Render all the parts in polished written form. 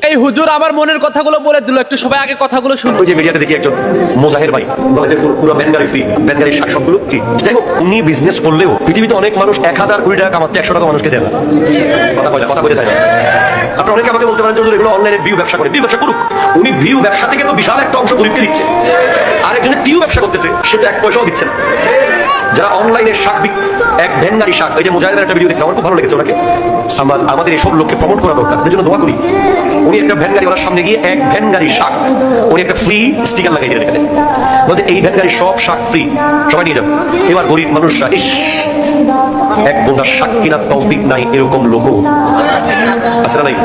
এই হুজুর আমার মনের কথাগুলো বলে দিল, একটু সবাই আগে কথাগুলো শুনুন। ওই যে মিডিয়াতে দেখি একজন মোজাহের ভাই বলে যে পুরো ব্যানগাড়ি ফ্রি, ব্যানগাড়ির শাক সবগুলো কি। যাই হোক, উনি বিজনেস করলেও পৃথিবীতে অনেক মানুষ 1000 কোটি টাকা কামাচ্ছে 100 টাকা মানুষকে দেয় না। কথা বলতে চায় না। আপনারা অনেকে আমাকে বলতে পারেন যে এগুলো অনলাইনে ভিউ ব্যবসা করে, ভিউ ব্যবসা করুক। উনি ভিউ ব্যবসা থেকে তো বিশাল একটা অংশ গরিবকে দিচ্ছে, আর একজনে টিউ ব্যবসা করতেছে, সে তো 1 পয়সাও দিচ্ছে না। যারা অনলাইনে শাক এক ভ্যানগাড়ি শাক, এই যে মুজাহিদের একটা ভিডিও দেখলাম, আমার খুব ভালো লেগেছে। ওনাকে আমাদের এইসব লোককে প্রমোট করা দরকার, এর জন্য দোয়া করি। উনি একটা ভ্যানগাড়িওয়ালার সামনে গিয়ে এক ভ্যানগাড়ি শাক, উনি একটা ফ্রি স্টিকার লাগাই দিলেন এখানে, বলতে এই ভ্যানগাড়ি সব শাক ফ্রি, সবাই নিয়ে যান। এবার গরিব মানুষরা ইস এক বোঁদা শাক কেনার তৌফিক নাই, এরকম লোকও আছে না নাই?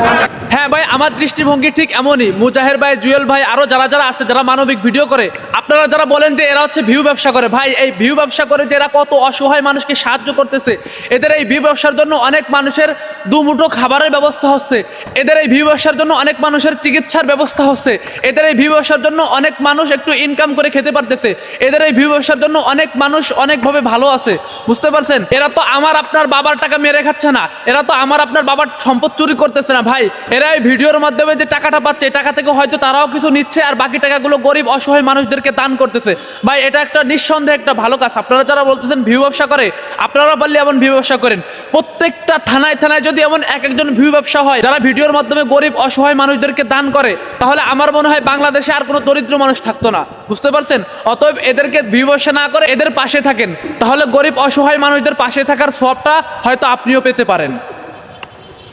হ্যাঁ ভাই, আমার দৃষ্টিভঙ্গি ঠিক এমনই। মুজাহের ভাই, জুয়েল ভাই, আরো যারা যারা আছে, যারা মানবিক ভিডিও করে, আপনারা যারা বলেন যে এরা হচ্ছে ভিউ ব্যবসা করে, ভাই এই ভিউ ব্যবসা করে যে এরা কত অসহায় মানুষকে সাহায্য করতেছে। এদের এই ভিউ ব্যবসার জন্য অনেক মানুষের দুমুঠো খাবারের ব্যবস্থা হচ্ছে, এদের এই ভিউ ব্যবসার জন্য অনেক মানুষের চিকিৎসার ব্যবস্থা হচ্ছে, এদের এই ভিউ ব্যবসার জন্য অনেক মানুষ একটু ইনকাম করে খেতে পারতেছে, এদের এই ভিউ ব্যবসার জন্য অনেক মানুষ অনেকভাবে ভালো আছে। বুঝতে পারছেন? এরা তো আমার আপনার বাবার টাকা মেরে খাচ্ছে না, এরা তো আমার আপনার বাবার সম্পদ চুরি করতেছে না ভাই। এরা এই ভিডিওর মাধ্যমে যে টাকাটা পাচ্ছে, এই টাকা থেকে হয়তো তারাও কিছু নিচ্ছে, আর বাকি টাকাগুলো গরিব অসহায় মানুষদেরকে দান করতেছে। ভাই এটা একটা নিঃসন্দেহে একটা ভালো কাজ। আপনারা যারা বলতেছেন ভিউ ব্যবসা করে, আপনারা বললে এমন ভিউ ব্যবসা করেন। প্রত্যেকটা থানায় থানায় যদি এমন এক একজন ভিউ ব্যবসা হয় যারা ভিডিওর মাধ্যমে গরিব অসহায় মানুষদেরকে দান করে, তাহলে আমার মনে হয় বাংলাদেশে আর কোনো দরিদ্র মানুষ থাকতো না। বুঝতে পারছেন? অতএব এদেরকে ভিউ ব্যবসা না করে এদের পাশে থাকেন, তাহলে গরিব অসহায় মানুষদের পাশে থাকার সওয়াবটা হয়তো আপনিও পেতে পারেন।